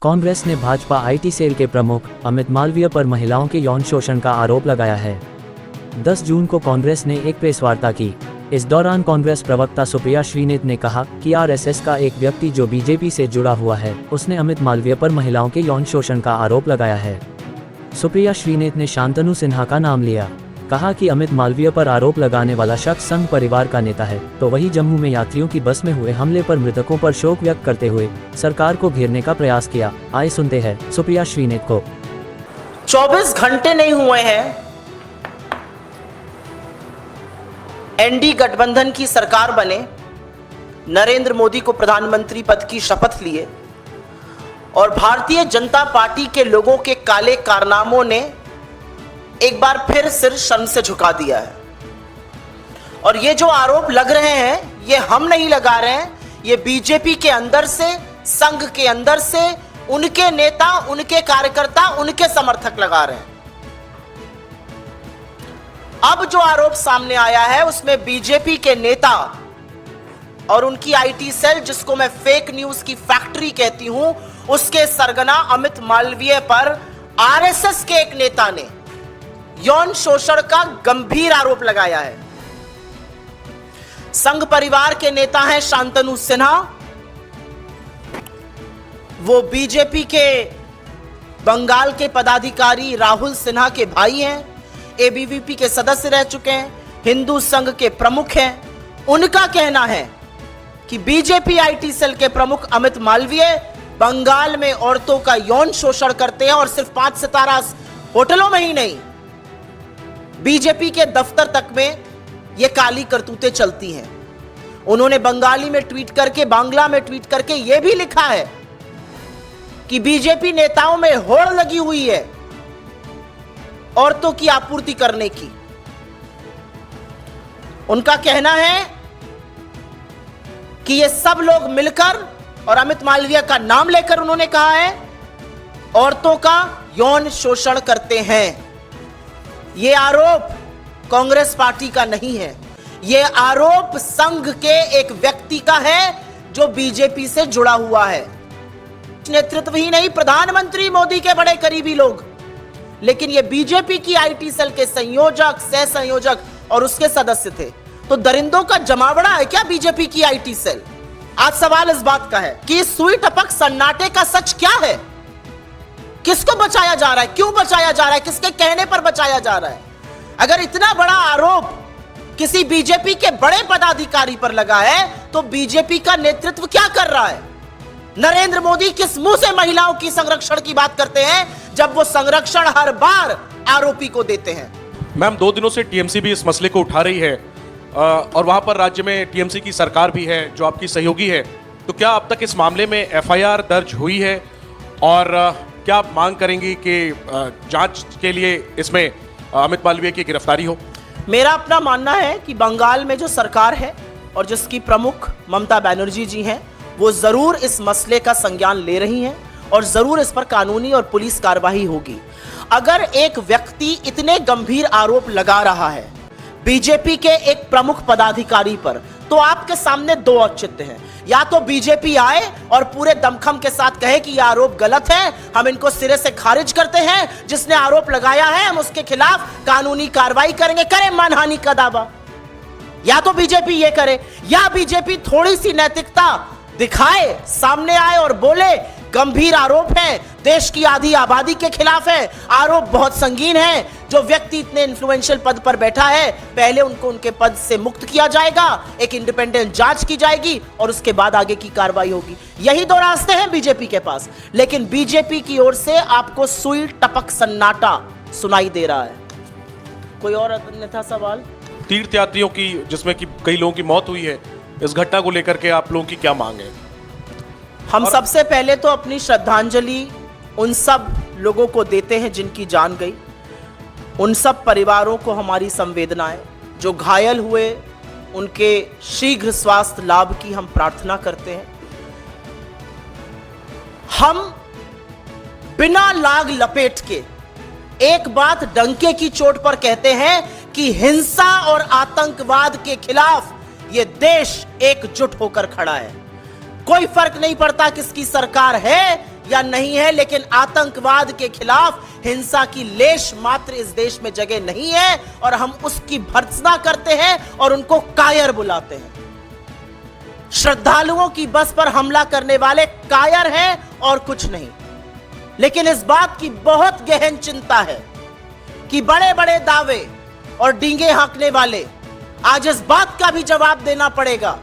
कांग्रेस ने Bhajpa IT cell के प्रमुख अमित मालवीय पर महिलाओं के यौन शोषण का आरोप लगाया है। 10 जून को कांग्रेस ने एक प्रेस वार्ता की। इस दौरान कांग्रेस प्रवक्ता सुप्रिया श्रीनेत ने कहा कि आरएसएस का एक व्यक्ति जो बीजेपी से जुड़ा हुआ है, उसने अमित मालवीय पर महिलाओं के यौन शोषण का आरोप लगाया है। सुप्रिया श्रीनेत ने शांतनु सिन्हा का नाम लिया, कहा कि अमित मालवीय पर आरोप लगाने वाला शख्स संघ परिवार का नेता है। तो वही जम्मू में यात्रियों की बस में हुए हमले पर मृतकों पर शोक व्यक्त करते हुए सरकार को घेरने का प्रयास किया। आइए सुनते हैं सुप्रिया श्रीनेत को। 24 घंटे नहीं हुए हैं एनडी गठबंधन की सरकार बने, नरेंद्र मोदी को प्रधानमंत्री पद की शपथ लिए और भारतीय जनता पार्टी के लोगों के काले कारनामों ने एक बार फिर सिर शर्म से झुका दिया है। और ये जो आरोप लग रहे हैं, ये हम नहीं लगा रहे हैं, ये बीजेपी के अंदर से, संघ के अंदर से उनके नेता, उनके कार्यकर्ता, उनके समर्थक लगा रहे हैं। अब जो आरोप सामने आया है उसमें बीजेपी के नेता और उनकी आईटी सेल, जिसको मैं फेक न्यूज की फैक्ट्री कहती हूं, उसके सरगना अमित मालवीय पर आरएसएस के एक नेता ने यौन शोषण का गंभीर आरोप लगाया है। संघ परिवार के नेता हैं शांतनु सिन्हा, वो बीजेपी के बंगाल के पदाधिकारी राहुल सिन्हा के भाई हैं, एबीवीपी के सदस्य रह चुके हैं, हिंदू संघ के प्रमुख हैं। उनका कहना है कि बीजेपी आईटी सेल के प्रमुख अमित मालवीय बंगाल में औरतों का यौन शोषण करते हैं और सिर्फ 5 सितारा होटलों में ही नहीं, बीजेपी के दफ्तर तक में ये काली करतूतें चलती हैं। उन्होंने बंगाली में ट्वीट करके, बांग्ला में ट्वीट करके ये भी लिखा है कि बीजेपी नेताओं में होड़ लगी हुई है औरतों की आपूर्ति करने की। उनका कहना है कि ये सब लोग मिलकर, और अमित मालवीय का नाम लेकर उन्होंने कहा है, औरतों का यौन शोषण करते हैं। ये आरोप कांग्रेस पार्टी का नहीं है, ये आरोप संघ के एक व्यक्ति का है जो बीजेपी से जुड़ा हुआ है। नेतृत्व ही नहीं, प्रधानमंत्री मोदी के बड़े करीबी लोग, लेकिन ये बीजेपी की आईटी सेल के संयोजक, सह संयोजक और उसके सदस्य थे। तो दरिंदों का जमावड़ा है क्या बीजेपी की आईटी सेल? आज सवाल इस बात का है कि सुई टपक सन्नाटे का सच क्या है? किसको बचाया जा रहा है? क्यों बचाया जा रहा है? किसके कहने पर बचाया जा रहा है? अगर इतना बड़ा आरोप किसी बीजेपी के बड़े पदाधिकारी पर लगा है तो बीजेपी का नेतृत्व क्या कर रहा है? नरेंद्र मोदी किस मुंह से महिलाओं की संरक्षण की बात करते हैं जब वो संरक्षण हर बार आरोपी को देते हैं? मैम, 2 दिनों से टीएमसी भी इस मसले को उठा रही है और वहां पर राज्य में टीएमसी की सरकार भी है जो आपकी सहयोगी है। तो क्या अब तक इस मामले में एफआईआर दर्ज हुई है और क्या आप मांग करेंगी कि जांच के लिए इसमें अमित मालवीय की गिरफ्तारी हो? मेरा अपना मानना है कि बंगाल में जो सरकार है और जिसकी प्रमुख ममता बनर्जी जी हैं, वो जरूर इस मसले का संज्ञान ले रही हैं और जरूर इस पर कानूनी और पुलिस कार्रवाई होगी। अगर एक व्यक्ति इतने गंभीर आरोप लगा रहा है बीजेपी के एक प्रमुख पदाधिकारी पर, तो आपके सामने 2 औचित्य हैं। या तो बीजेपी आए और पूरे दमखम के साथ कहे कि यह आरोप गलत है, हम इनको सिरे से खारिज करते हैं, जिसने आरोप लगाया है हम उसके खिलाफ कानूनी कार्रवाई करेंगे, करें मानहानि का दावा। या तो बीजेपी ये करे, या बीजेपी थोड़ी सी नैतिकता दिखाए, सामने आए और बोले गंभीर आरोप है, देश की आधी आबादी के खिलाफ है, आरोप बहुत संगीन है, जो व्यक्ति इतने इन्फ्लुएंशियल पद पर बैठा है पहले उनको उनके पद से मुक्त किया जाएगा, एक इंडिपेंडेंट जांच की जाएगी और उसके बाद आगे की कार्रवाई होगी। यही 2 रास्ते हैं बीजेपी के पास, लेकिन बीजेपी की ओर से आपको सुई टपक सन्नाटा सुनाई दे रहा है। कोई और अन्यथा सवाल? तीर्थयात्रियों की, जिसमें कि कई लोगों की मौत हुई है, इस घटना को लेकर के आप लोगों की क्या मांग है? हम सबसे पहले तो अपनी श्रद्धांजलि उन सब लोगों को देते हैं जिनकी जान गई, उन सब परिवारों को हमारी संवेदनाएं, जो घायल हुए उनके शीघ्र स्वास्थ्य लाभ की हम प्रार्थना करते हैं। हम बिना लाग लपेट के एक बात डंके की चोट पर कहते हैं कि हिंसा और आतंकवाद के खिलाफ यह देश एकजुट होकर खड़ा है। कोई फर्क नहीं पड़ता किसकी सरकार है या नहीं है, लेकिन आतंकवाद के खिलाफ हिंसा की लेश मात्र इस देश में जगह नहीं है और हम उसकी भर्त्सना करते हैं और उनको कायर बुलाते हैं। श्रद्धालुओं की बस पर हमला करने वाले कायर हैं और कुछ नहीं। लेकिन इस बात की बहुत गहन चिंता है कि बड़े बड़े दावे और डींगे हाँकने वाले आज इस बात का भी जवाब देना पड़ेगा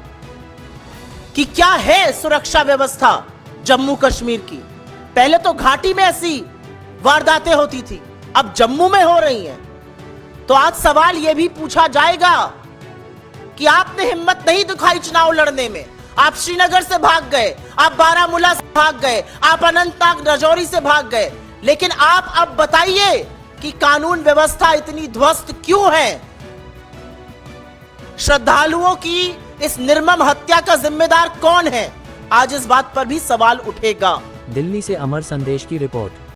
कि क्या है सुरक्षा व्यवस्था जम्मू कश्मीर की। पहले तो घाटी में ऐसी वारदातें होती थी, अब जम्मू में हो रही हैं। तो आज सवाल यह भी पूछा जाएगा कि आपने हिम्मत नहीं दिखाई चुनाव लड़ने में, आप श्रीनगर से भाग गए, आप बारामूला से भाग गए, आप अनंतनाग राजौरी से भाग गए, लेकिन आप अब बताइए कि कानून व्यवस्था इतनी ध्वस्त क्यों है। श्रद्धालुओं की इस निर्मम हत्या का जिम्मेदार कौन है, आज इस बात पर भी सवाल उठेगा। दिल्ली से अमर संदेश की रिपोर्ट।